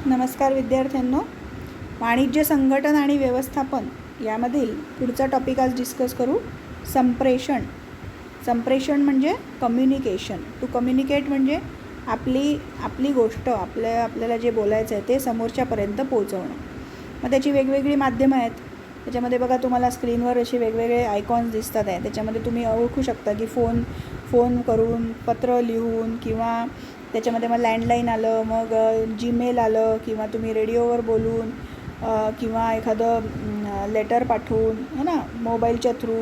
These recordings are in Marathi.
नमस्कार विद्यार्थ्यांनो, वाणिज्य संघटन आणि व्यवस्थापन यामधील पुढचा टॉपिक आज डिस्कस करू. संप्रेषण. संप्रेषण म्हणजे कम्युनिकेशन. टू कम्युनिकेट म्हणजे आपली गोष्ट आपल्याला जे बोलायचं आहे ते समोरच्यापर्यंत पोहोचवणं. मग त्याची वेगवेगळी माध्यमं आहेत. त्याच्यामध्ये बघा तुम्हाला स्क्रीनवर असे वेगवेगळे आयकॉन्स दिसतात आहे. त्याच्यामध्ये तुम्ही ओळखू शकता की फोन करून, पत्र लिहून, किंवा त्याच्यामध्ये मग लँडलाईन आलं, मग जीमेल आलं, किंवा तुम्ही रेडिओवर बोलून, किंवा एखादं लेटर पाठवून, है ना, मोबाईलच्या थ्रू,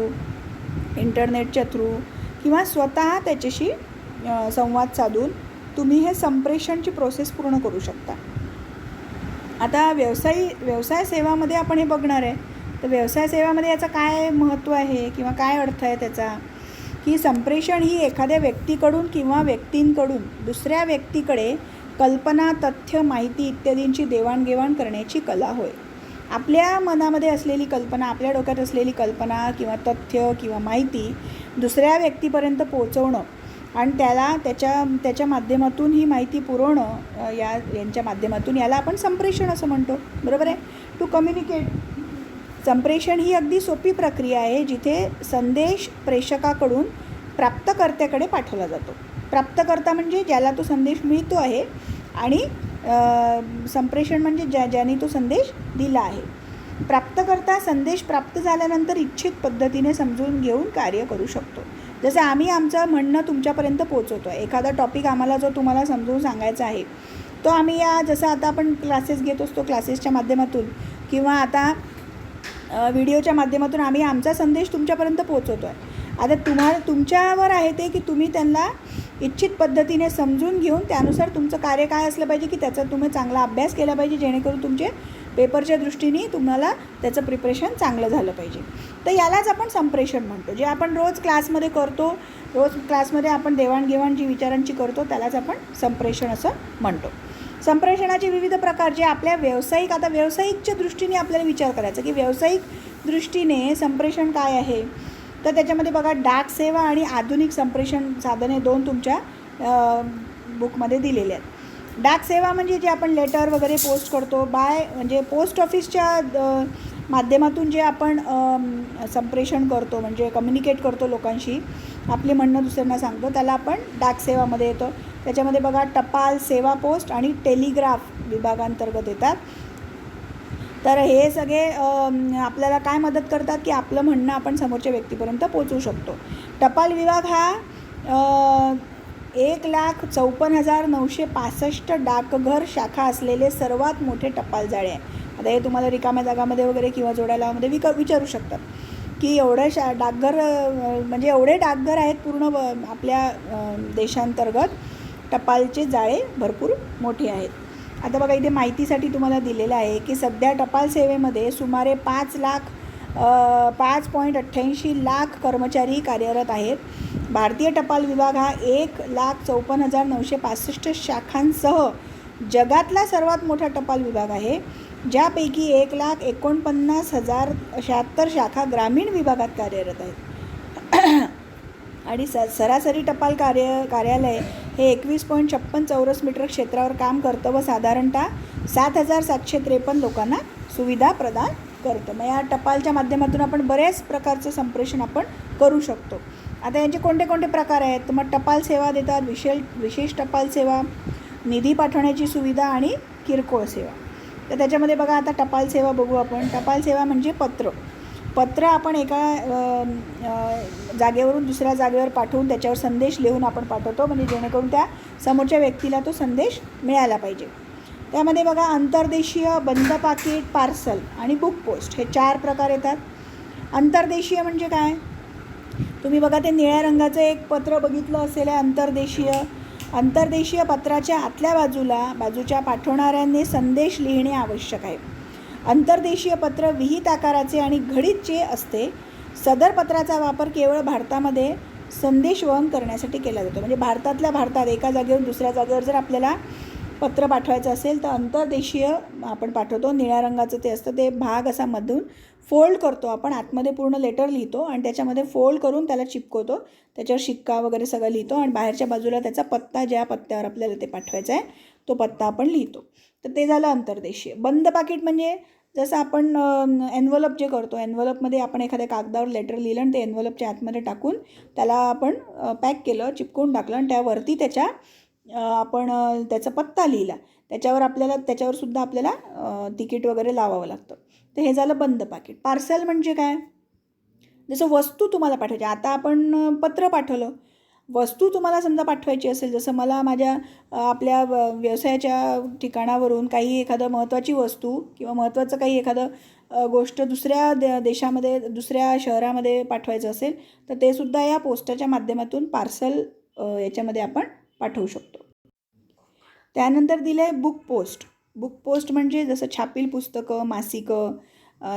इंटरनेटच्या थ्रू, किंवा स्वतः त्याच्याशी संवाद साधून तुम्ही हे संप्रेषणची प्रोसेस पूर्ण करू शकता. आता व्यवसाय सेवामध्ये आपण हे बघणार आहे. तर व्यवसाय सेवामध्ये याचं काय महत्त्व आहे किंवा काय अर्थ आहे त्याचा, की संप्रेषण ही एखाद्या व्यक्तीकडून किंवा व्यक्तींकडून दुसऱ्या व्यक्तीकडे कल्पना, तथ्य, माहिती इत्यादींची देवाणघेवाण करण्याची कला होय. आपल्या मनामध्ये असलेली कल्पना, आपल्या डोक्यात असलेली कल्पना किंवा तथ्य किंवा माहिती दुसऱ्या व्यक्तीपर्यंत पोहोचवणं आणि त्याच्या माध्यमातून ही माहिती पुरवणं, यांच्या माध्यमातून याला आपण संप्रेषण असं म्हणतो. बरोबर आहे. To communicate. संप्रेषण ही अगदी सोपी प्रक्रिया आहे जिथे संदेश प्रेषकाकडून प्राप्तकर्त्याकडे पाठवला जातो. प्राप्तकर्ता म्हणजे ज्याला तो संदेश मिळतो आहे, आणि संप्रेषण म्हणजे ज्याने तो संदेश दिला आहे. प्राप्तकर्ता संदेश प्राप्त झाल्यानंतर इच्छित पद्धतीने समजून घेऊन कार्य करू शकतो. जसं आम्ही आमचं म्हणणं तुमच्यापर्यंत पोहोचवतो आहे. एखादा टॉपिक आम्हाला जो तुम्हाला समजून सांगायचा आहे तो आम्ही जसं आता आपण क्लासेस घेत असतो, क्लासेसच्या माध्यमातून किंवा आता व्हिडिओच्या माध्यमातून आम्ही आमचा संदेश तुमच्यापर्यंत पोहोचवतो आहे. आता तुमच्यावर आहे ते की तुम्ही त्यांना इच्छित पद्धतीने समजून घेऊन त्यानुसार तुमचं कार्य काय असलं पाहिजे, की त्याचा तुम्ही चांगला अभ्यास केला पाहिजे, जेणेकरून तुमचे पेपरच्या दृष्टीने तुम्हाला त्याचं प्रिपरेशन चांगलं झालं पाहिजे. तर यालाच आपण संप्रेषण म्हणतो. जे आपण रोज क्लासमध्ये करतो, रोज क्लासमध्ये आपण देवाणघेवाण जी विचारांची करतो त्यालाच आपण संप्रेषण असं म्हणतो. संप्रेषणाचे विविध प्रकार जे आपल्या व्यावसायिकच्या दृष्टीने आपल्याला विचार करायचा की व्यावसायिक दृष्टीने संप्रेषण काय आहे. तर त्याच्यामध्ये बघा, डाक सेवा आणि आधुनिक संप्रेषण साधने 2 तुमच्या बुकमध्ये दिलेले आहेत. डाक सेवा म्हणजे जे आपण लेटर वगैरे पोस्ट करतो, म्हणजे पोस्ट ऑफिसच्या माध्यमातून जे आपण संप्रेषण करतो, म्हणजे कम्युनिकेट करतो लोकांशी, आपली म्हणणं दुसऱ्यांना सांगतो, त्याला आपण डाक सेवामध्ये येतो. त्याच्यामध्ये बघा, टपाल सेवा, पोस्ट आणि टेलिग्राफ विभागांतर्गत येतात. तर हे सगळे आपल्याला काय मदत करतात, की आपलं म्हणणं आपण समोरच्या व्यक्तीपर्यंत पोहोचवू शकतो. टपाल विभाग हा 1,54,965 डाकघर शाखा असलेले सर्वात मोठे टपाल जाळे आहे. आता हे तुम्हाला रिकाम्या जागामध्ये वगैरे किंवा जोड्यालामध्ये विचारू शकतात की एवढं डाकघर म्हणजे एवढे डाकघर आहेत पूर्ण आपल्या देशांतर्गत. टपालचे जाळे भरपूर मोठे आहेत. आता बघा, इथे माहितीसाठी तुम्हाला दिलेलं आहे की सध्या टपाल सेवेमध्ये सुमारे 5.88 लाख कर्मचारी कार्यरत आहेत. भारतीय टपाल विभाग हा 1,54,965 शाखांसह जगातला सर्वात मोठा टपाल विभाग आहे, ज्यापैकी 1,49,076 शाखा ग्रामीण विभागात कार्यरत आहेत. आणि सरासरी टपाल कार्यालय हे 21.56 चौरस मीटर क्षेत्रावर काम करतं व साधारणतः 7,753 लोकांना सुविधा प्रदान करतं. मग या टपालच्या माध्यमातून आपण बऱ्याच प्रकारचं संप्रेषण आपण करू शकतो. आता यांचे कोणते कोणते प्रकार आहेत, तर मग टपाल सेवा देतात, विशेष टपाल सेवा, निधी पाठवण्याची सुविधा आणि किरकोळ सेवा. तर त्याच्यामध्ये बघा, आता टपाल सेवा बघू आपण. टपाल सेवा म्हणजे पत्र आपण एका जागेवरून दुसऱ्या जागेवर पाठवून त्याच्यावर संदेश लिहून आपण पाठवतो, म्हणजे जेणेकरून त्या समोरच्या व्यक्तीला तो संदेश मिळाला पाहिजे. त्यामध्ये बघा, अंतर्देशीय, बंद पाकिट, पार्सल आणि बुक पोस्ट हे 4 प्रकार येतात. अंतर्देशीय म्हणजे काय, तुम्ही बघा ते निळ्या रंगाचं एक पत्र बघितलं असेल. अंतर्देशीय पत्राच्या आतल्या बाजूच्या पाठवणाऱ्यांनी संदेश लिहिणे आवश्यक आहे. अंतर्देशीय पत्र विहित आकाराचे आणि घडीचे असते. सदर पत्राचा वापर केवळ भारतामध्ये संदेश वहन करण्यासाठी केला जातो. म्हणजे भारतात एका जागेवरून दुसऱ्या जागेवर जर आपल्याला पत्र पाठवायचं असेल तर अंतर्देशीय आपण पाठवतो. निळ्या रंगाचं ते असतं, ते भाग असा मधून फोल्ड करतो आपण, आतमध्ये पूर्ण लेटर लिहितो आणि त्याच्यामध्ये फोल्ड करून त्याला चिपकवतो, त्याच्यावर शिक्का वगैरे सगळं लिहितो आणि बाहेरच्या बाजूला त्याचा पत्ता, ज्या पत्त्यावर आपल्याला ते पाठवायचं आहे तो पत्ता आपण लिहितो. तर ते झालं अंतर्देशीय. बंद पाकिट म्हणजे जसं आपण एन्व्हलप जे करतो, एन्व्हलपमध्ये आपण एखाद्या कागदावर लेटर लिहिलं आणि ते एन्व्हलपच्या आतमध्ये टाकून त्याला आपण पॅक केलं, चिपकवून टाकलं आणि त्यावरती त्याच्या आपण त्याचा पत्ता लिहिला, त्याच्यावर सुद्धा आपल्याला तिकीट वगैरे लावावं लागतं. तर हे झालं बंद पाकिट. पार्सल म्हणजे काय? जसं वस्तू तुम्हाला पाठवायची, आता आपण पत्र पाठवलं, वस्तू तुम्हाला समजा पाठवायची असेल, जसं मला माझ्या आपल्या व्यवसायाच्या ठिकाणावरून काही एखादं महत्त्वाची वस्तू किंवा महत्त्वाचं काही एखादं गोष्ट दुसऱ्या देशामध्ये, दुसऱ्या शहरामध्ये पाठवायचं असेल तर ते सुद्धा या पोस्टाच्या माध्यमातून पार्सल याच्यामध्ये आपण पाठवू शकतो. त्यानंतर दिलं आहे बुक पोस्ट. बुक पोस्ट म्हणजे जसं छापील पुस्तकं, मासिकं,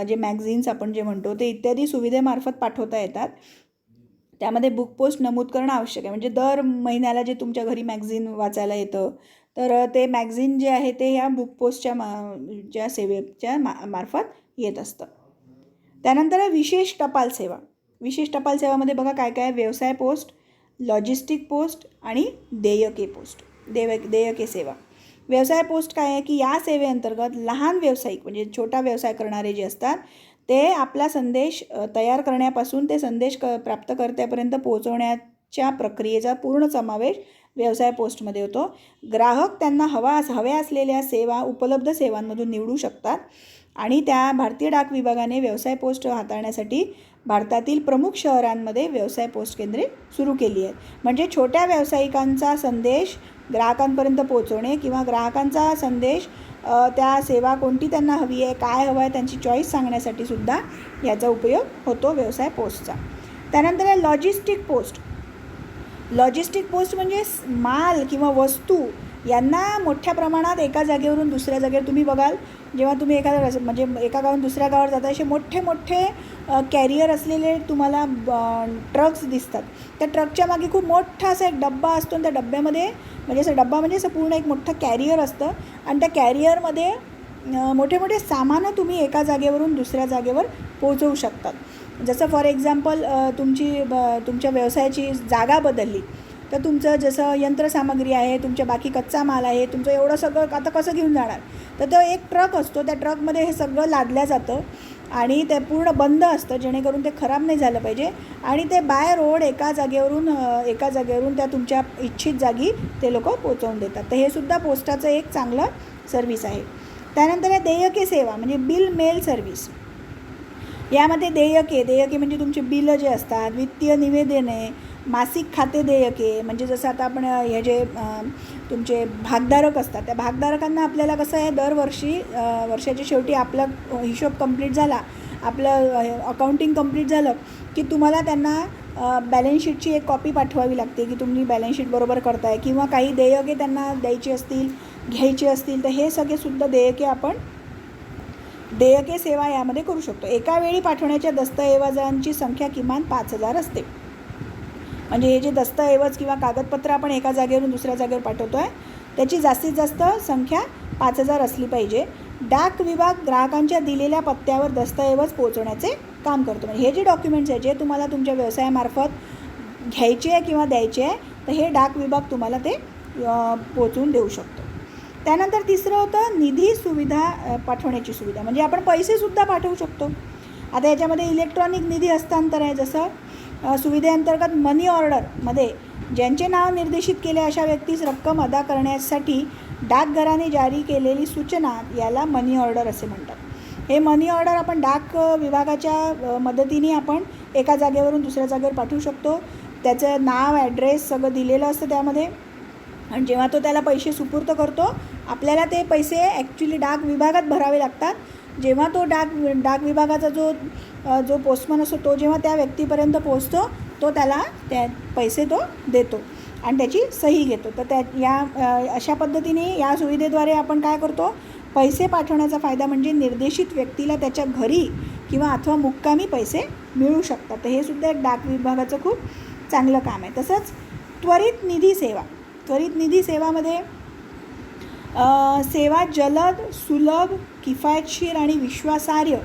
जे मॅगझिन्स आपण जे म्हणतो ते इत्यादी सुविधेमार्फत पाठवता येतात. त्यामध्ये बुक पोस्ट नमूद करणं आवश्यक आहे. म्हणजे दर महिन्याला जे तुमच्या घरी मॅगझिन वाचायला येतं तर ते मॅगझिन जे आहे ते ह्या बुक पोस्टच्या सेवेच्या मार्फत येत असतं. त्यानंतर आहे विशेष टपाल सेवा. विशेष टपाल सेवामध्ये बघा काय काय: व्यवसाय पोस्ट, लॉजिस्टिक पोस्ट आणि देयके पोस्ट, देयके सेवा. व्यवसाय पोस्ट काय आहे की या सेवेअंतर्गत लहान व्यावसायिक म्हणजे छोटा व्यवसाय करणारे जे असतात ते आपला संदेश तयार करण्यापासून ते संदेश प्राप्तकर्त्यापर्यंत पोहोचवण्याच्या प्रक्रियेचा पूर्ण समावेश व्यवसाय पोस्टमध्ये होतो. ग्राहक त्यांना हव्या असलेल्या सेवा उपलब्ध सेवांमधून निवडू शकतात आणि त्या भारतीय डाक विभागाने व्यवसाय पोस्ट हाताळण्यासाठी भारतातील प्रमुख शहरांमध्ये व्यवसाय पोस्ट केंद्रे सुरू केली आहेत. म्हणजे छोट्या व्यावसायिकांचा संदेश ग्राहकांपर्यंत पोहोचवणे किंवा ग्राहकांचा संदेश त्या सेवा कोणती त्यांना हवी आहे, काय हवं आहे, त्यांची चॉईस सांगण्यासाठी सुद्धा याचा उपयोग होतो व्यवसाय पोस्टचा. त्यानंतर आहे लॉजिस्टिक पोस्ट. लॉजिस्टिक पोस्ट म्हणजे माल किंवा वस्तू यांना मोठ्या प्रमाणात एका जागेवरून दुसऱ्या जागेवर, तुम्ही बघाल जेव्हा तुम्ही म्हणजे एका गावातून दुसऱ्या गावावर जाता असे मोठे मोठे कॅरियर असलेले तुम्हाला ट्रक्स दिसतात. त्या ट्रकच्या मागे खूप मोठा असा एक डब्बा असतो आणि त्या डब्यामध्ये म्हणजे असं पूर्ण एक मोठं कॅरियर असतं आणि त्या कॅरियरमध्ये मोठे मोठे सामानं तुम्ही एका जागेवरून दुसऱ्या जागेवर पोहोचवू शकतात. जसं फॉर एक्झाम्पल तुमच्या व्यवसायाची जागा बदलली तर तुमचं जसं यंत्रसामग्री आहे, तुमच्या बाकी कच्चा माल आहे, तुमचं एवढं सगळं आता कसं घेऊन जाणार, तर तो एक ट्रक असतो, त्या ट्रकमध्ये हे सगळं लादलं जातं आणि ते पूर्ण बंद असतं जेणेकरून ते खराब नाही झालं पाहिजे आणि ते बाय रोड एका जागेवरून त्या तुमच्या इच्छित जागी ते लोक पोचवून देतात. तर हे सुद्धा पोस्टाचं एक चांगलं सर्व्हिस आहे. त्यानंतर आहे देयके सेवा म्हणजे बिल मेल सर्व्हिस. यामध्ये देयके म्हणजे तुमचे बिलं जे असतात, वित्तीय निवेदने, मासिक खाते देयके, म्हणजे जसं आता आपण हे जे तुमचे भागधारक असतात त्या भागधारकांना आपल्याला कसं आहे वर्षाच्या शेवटी आपला हिशोब कंप्लीट झाला, आपलं अकाउंटिंग कंप्लीट झालं की तुम्हाला त्यांना बॅलन्स शीटची एक कॉपी पाठवावी लागते की तुम्ही बॅलन्स शीट बरोबर करताय किंवा काही देयके त्यांना द्यायची असतील, घ्यायची असतील तर हे सगळेसुद्धा देयके सेवा यामध्ये करू शकतो. एका वेळी पाठवण्याच्या दस्तऐवजांची संख्या किमान 5000 असते. म्हणजे हे जे दस्तऐवज किंवा कागदपत्र आपण एका जागेवरून दुसऱ्या जागेवर पाठवतो आहे त्याची जास्तीत जास्त संख्या 5000 असली पाहिजे. डाक विभाग ग्राहकांच्या दिलेल्या पत्त्यावर दस्तऐवज पोहोचवण्याचे काम करतो. म्हणजे हे जे डॉक्युमेंट्स आहे जे तुम्हाला तुमच्या व्यवसायामार्फत घ्यायचे आहे किंवा द्यायचे आहे तर हे डाक विभाग तुम्हाला ते पोहोचवून देऊ शकतो. त्यानंतर तिसरं होतं निधी सुविधा पाठवण्याची सुविधा. म्हणजे आपण पैसेसुद्धा पाठवू शकतो. आता याच्यामध्ये इलेक्ट्रॉनिक निधी हस्तांतर आहे. जसं सुविधेअंतर्गत मनी ऑर्डरमध्ये ज्यांचे नाव निर्देशित केले अशा व्यक्तीस रक्कम अदा करण्यासाठी डाकघराने जारी केलेली सूचना याला मनी ऑर्डर असे म्हणतात. हे मनी ऑर्डर आपण डाक विभागाच्या मदतीने आपण एका जागेवरून दुसऱ्या जागेवर पाठवू शकतो. त्याचं नाव, ॲड्रेस सगळं दिलेलं असतं त्यामध्ये आणि जेव्हा तो त्याला पैसे सुपूर्द करतो आपल्याला ते पैसे ॲक्च्युली डाक विभागात भरावे लागतात. जेव्हा तो डाक विभागाचा जो पोस्टमन असतो तो जेव्हा त्या व्यक्तीपर्यंत पोहोचतो तो त्याला त्या पैसे तो देतो आणि त्याची सही घेतो. तर अशा पद्धतीने या सुविधेद्वारे आपण काय करतो, पैसे पाठवण्याचा फायदा म्हणजे निर्देशित व्यक्तीला त्याच्या घरी किंवा अथवा मुक्कामी पैसे मिळू शकतात. तर हे सुद्धा एक डाक विभागाचं खूप चांगलं काम आहे. तसंच त्वरित निधी सेवा. त्वरित निधी सेवामध्ये सेवा जलद, सुलभ, किफायतशीर आणि विश्वासार्ह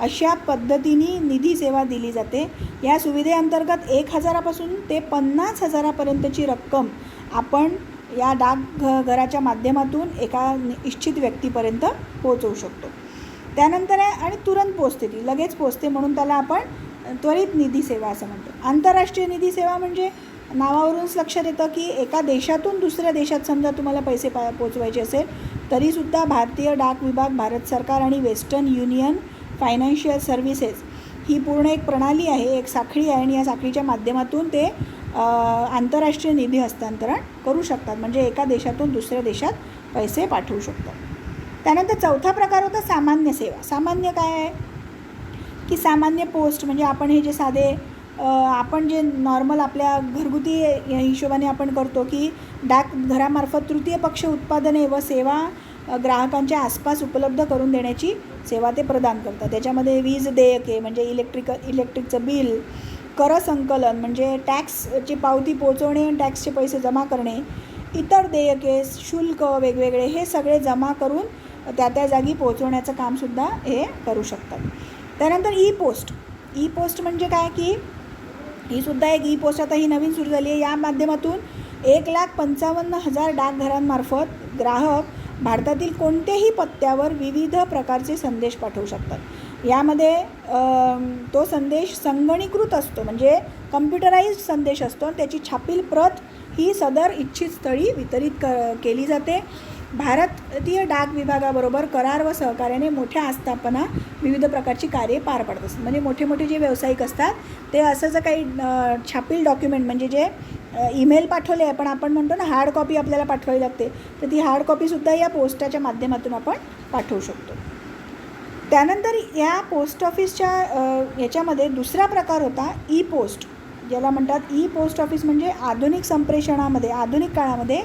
अशा पद्धतीने निधी सेवा दिली जाते. या सुविधेअंतर्गत 1,000पासून ते 50,000पर्यंतची रक्कम आपण या डाकघराच्या माध्यमातून एका इच्छित व्यक्तीपर्यंत पोहोचवू शकतो. त्यानंतर आहे आणि तुरंत पोचते, ती लगेच पोचते, म्हणून त्याला आपण त्वरित निधी सेवा असं म्हणतो. आंतरराष्ट्रीय निधी सेवा म्हणजे नावावरूनच लक्षात येतं की एका देशातून दुसऱ्या देशात समजा तुम्हाला पैसे पोचवायचे असेल तरीसुद्धा भारतीय डाक विभाग, भारत सरकार आणि वेस्टर्न युनियन फायनान्शियल सर्व्हिसेस ही पूर्ण एक प्रणाली आहे, एक साखळी आहे, आणि या साखळीच्या माध्यमातून ते आंतरराष्ट्रीय निधी हस्तांतरण करू शकतात, म्हणजे एका देशातून दुसऱ्या देशात पैसे पाठवू शकतात. त्यानंतर चौथा प्रकार होता सामान्य सेवा. सामान्य काय आहे की सामान्य पोस्ट म्हणजे आपण हे जे साधे आपण जे नॉर्मल आपल्या घरगुती हिशोबाने आपण करतो की डाकघरामार्फत तृतीय पक्ष उत्पादने व सेवा ग्राहकांच्या आसपास उपलब्ध करून देण्याची सेवा ते प्रदान करतात. त्याच्यामध्ये वीज देयके म्हणजे इलेक्ट्रिकचं बिल, कर संकलन म्हणजे टॅक्सची पावती पोचवणे, टॅक्सचे पैसे जमा करणे, इतर देयके, शुल्क वेगवेगळे हे सगळे जमा करून त्या जागी पोचवण्याचं कामसुद्धा हे करू शकतात. त्यानंतर ई पोस्ट म्हणजे काय की ही सुद्धा एक ई पोस्ट आता ही नवीन सुरू झाली आहे. या माध्यमातून 1,55,000 डाकघरांमार्फत ग्राहक भारतातील कोणत्याही पत्त्यावर विविध प्रकारचे संदेश पाठवू शकतात. यामध्ये तो संदेश संगणकीकृत असतो म्हणजे कम्प्युटराइज्ड संदेश असतो. त्याची छापील प्रत ही सदर इच्छित स्थळी वितरित केली जाते. भारतीय डाक विभागाबरोबर करार व सहकार्याने मोठ्या आस्थापना विविध प्रकारची कार्ये पार पाडत असतात. म्हणजे मोठे मोठे जे व्यावसायिक असतात ते असं जर काही छापील डॉक्युमेंट म्हणजे जे ईमेल पाठवले आहे पण आपण म्हणतो ना हार्ड कॉपी आपल्याला पाठवावी लागते, तर ती हार्ड कॉपीसुद्धा या पोस्टाच्या माध्यमातून आपण पाठवू शकतो. त्यानंतर या पोस्ट ऑफिसच्या याच्यामध्ये दुसरा प्रकार होता ई पोस्ट, ज्याला म्हणतात ई पोस्ट ऑफिस. म्हणजे आधुनिक संप्रेषणामध्ये आधुनिक काळामध्ये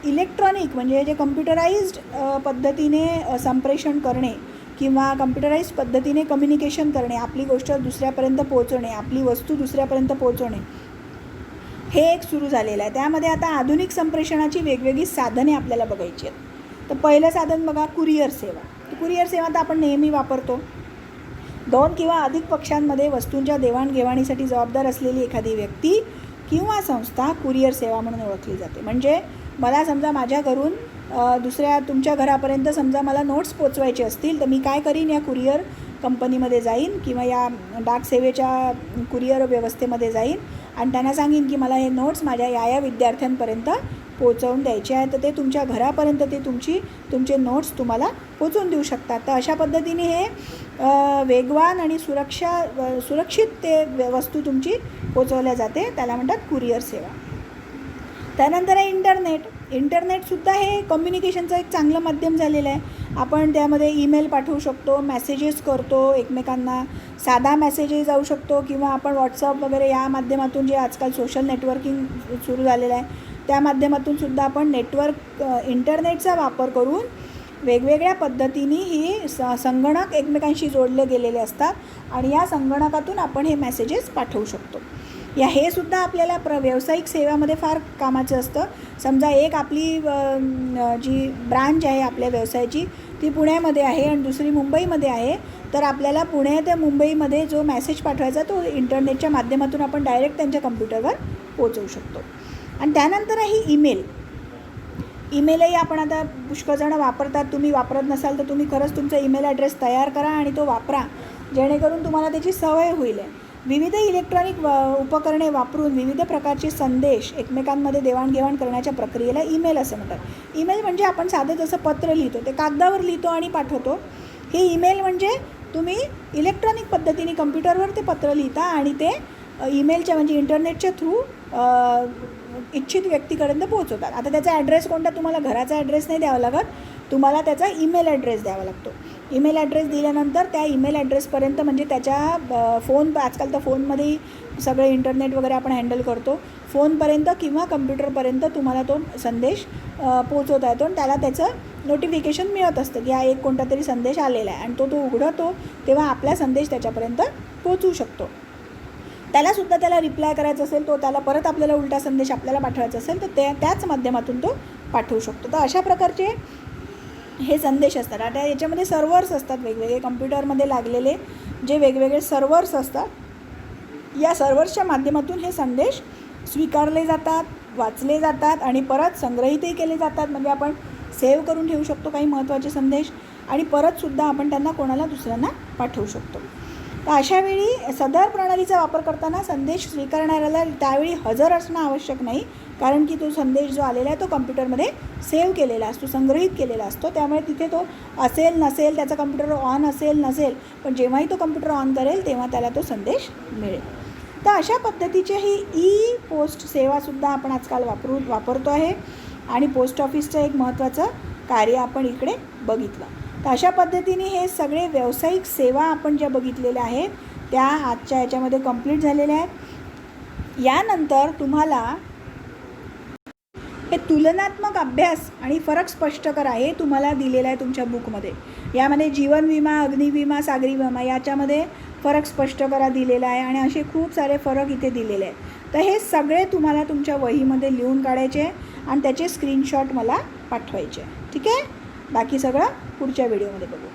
इलेक्ट्रॉनिक म्हणजे जे कम्प्युटराइज्ड पद्धतीने संप्रेषण करणे किंवा कम्प्युटराइज्ड पद्धतीने कम्युनिकेशन करणे, आपली गोष्ट दुसऱ्यापर्यंत पोहोचवणे, आपली वस्तू दुसऱ्यापर्यंत पोहोचवणे हे एक सुरू झालेलं आहे. त्यामध्ये आता आधुनिक संप्रेषणाची वेगवेगळी साधने आपल्याला बघायची आहेत. तर पहिलं साधन बघा कुरिअर सेवा. कुरिअर सेवा तर आपण नेहमी वापरतो. 2 किंवा अधिक पक्षांमध्ये वस्तूंच्या देवाणघेवाणीसाठी जबाबदार असलेली एखादी व्यक्ती किंवा संस्था कुरिअर सेवा म्हणून ओळखली जाते. म्हणजे मला समजा माझ्या घरून दुसऱ्या तुमच्या घरापर्यंत समजा मला नोट्स पोचवायचे असतील तर मी काय करीन, या कुरिअर कंपनीमध्ये जाईन किंवा या डाक सेवेच्या कुरिअर व्यवस्थेमध्ये जाईन आणि त्यांना सांगीन की मला हे नोट्स माझ्या या विद्यार्थ्यांपर्यंत पोचवून द्यायचे आहे, तर ते तुमच्या घरापर्यंत ते तुमचे नोट्स तुम्हाला पोचवून देऊ शकतात. तर अशा पद्धतीने हे वेगवान आणि सुरक्षित ते वस्तू तुमची पोचवल्या जाते, त्याला म्हणतात कुरिअर सेवा. त्यानंतर आहे इंटरनेटसुद्धा हे कम्युनिकेशनचं एक चांगलं माध्यम झालेलं आहे. आपण त्यामध्ये ईमेल पाठवू शकतो, मेसेजेस करतो एकमेकांना, साधा मेसेजेस जाऊ शकतो किंवा आपण व्हॉट्सअप वगैरे या माध्यमातून जे आजकाल सोशल नेटवर्किंग सुरू झालेलं आहे त्या माध्यमातूनसुद्धा आपण इंटरनेटचा वापर करून वेगवेगळ्या पद्धतीने ही संगणक एकमेकांशी जोडले गेलेले असतात आणि या संगणकातून आपण हे मेसेजेस पाठवू शकतो. हे सुद्धा आपल्याला व्यावसायिक सेवामध्ये फार कामाचं असतं. समजा एक आपली जी ब्रांच आहे आपल्या व्यवसायाची ती पुण्यामध्ये आहे आणि दुसरी मुंबईमध्ये आहे, तर आपल्याला पुणे ते मुंबईमध्ये जो मेसेज पाठवायचा तो इंटरनेटच्या माध्यमातून आपण डायरेक्ट त्यांच्या कम्प्युटरवर पोहोचवू शकतो. आणि त्यानंतर आहे ईमेलही आपण आता पुष्कळजणं वापरतात. तुम्ही वापरत नसाल तर तुम्ही खरंच तुमचा ईमेल ॲड्रेस तयार करा आणि तो वापरा, जेणेकरून तुम्हाला त्याची सवय होईल. विविध इलेक्ट्रॉनिक उपकरणे वापरून विविध प्रकारचे संदेश एकमेकांमध्ये देवाणघेवाण करण्याच्या प्रक्रियेला ईमेल असं म्हणतात. ईमेल म्हणजे आपण साधं जसं पत्र लिहितो ते कागदावर लिहितो आणि पाठवतो. हे ईमेल म्हणजे तुम्ही इलेक्ट्रॉनिक पद्धतीने कम्प्युटरवर ते पत्र लिहिता आणि ते ईमेलच्या म्हणजे इंटरनेटच्या थ्रू इच्छित व्यक्तीपर्यंत पोहोचवतात. आता त्याचा ॲड्रेस कोणता, तुम्हाला घराचा ॲड्रेस नाही द्यावा लागत, तुम्हाला त्याचा ईमेल ॲड्रेस द्यावा लागतो. ईमेल ॲड्रेस दिल्यानंतर त्या ईमेल ॲड्रेसपर्यंत म्हणजे त्याच्या फोन, आजकाल तर फोनमध्ये सगळं इंटरनेट वगैरे आपण हँडल करतो, फोनपर्यंत किंवा कम्प्युटरपर्यंत तुम्हाला तो संदेश पोचवता येतो आणि त्याला त्याचं नोटिफिकेशन मिळत असतं की हा एक कोणता तरी संदेश आलेला आहे आणि तो उघडतो तेव्हा आपला संदेश त्याच्यापर्यंत पोचवू शकतो. त्याला रिप्लाय करायचा असेल तो त्याला परत आपल्याला उलटा संदेश आपल्याला पाठवायचा असेल तर त्याच माध्यमातून तो पाठवू शकतो. तर अशा प्रकारचे हे संदेश असतात. आता याच्यामध्ये सर्व्हर्स असतात वेगवेगळे, कम्प्युटरमध्ये लागलेले जे वेगवेगळे सर्व्हर्स असतात, या सर्व्हर्सच्या माध्यमातून हे संदेश स्वीकारले जातात, वाचले जातात आणि परत संग्रहितही केले जातात. म्हणजे आपण सेव्ह करून ठेवू शकतो काही महत्त्वाचे संदेश आणि परतसुद्धा आपण त्यांना कोणाला दुसऱ्यांना पाठवू शकतो. तर अशावेळी सदर प्रणालीचा वापर करताना संदेश स्वीकारणाऱ्याला त्यावेळी हजर असणं आवश्यक नाही, कारण की तो संदेश जो आलेला आहे तो कम्प्युटरमध्ये सेव्ह केलेला असतो, संग्रहित केलेला असतो. त्यामुळे तिथे तो असेल नसेल, त्याचा कम्प्युटर ऑन असेल नसेल, पण जेव्हाही तो कम्प्युटर ऑन करेल तेव्हा त्याला तो संदेश मिळेल. तर अशा पद्धतीची ही ई पोस्ट सेवासुद्धा आपण आजकाल वापरतो आहे आणि पोस्ट ऑफिसचं एक महत्त्वाचं कार्य आपण इकडे बघितलं. तर अशा पद्धतीने हे सगळे व्यावसायिक सेवा आपण ज्या बघितलेल्या आहेत त्या आजच्या याच्यामध्ये कंप्लीट झालेल्या आहेत. यानंतर तुम्हाला हे तुलनात्मक अभ्यास आणि फरक स्पष्ट करा हे तुम्हाला दिलेलं आहे तुमच्या बुकमध्ये. यामध्ये जीवन विमा, अग्निविमा, सागरी विमा याच्यामध्ये फरक स्पष्ट करा दिलेला आहे आणि असे खूप सारे फरक इथे दिलेले आहेत. तर हे सगळे तुम्हाला तुमच्या वहीमध्ये लिहून काढायचे आणि त्याचे स्क्रीनशॉट मला पाठवायचे. ठीक आहे. बाकी सगळं पुढच्या व्हिडिओमध्ये बघू.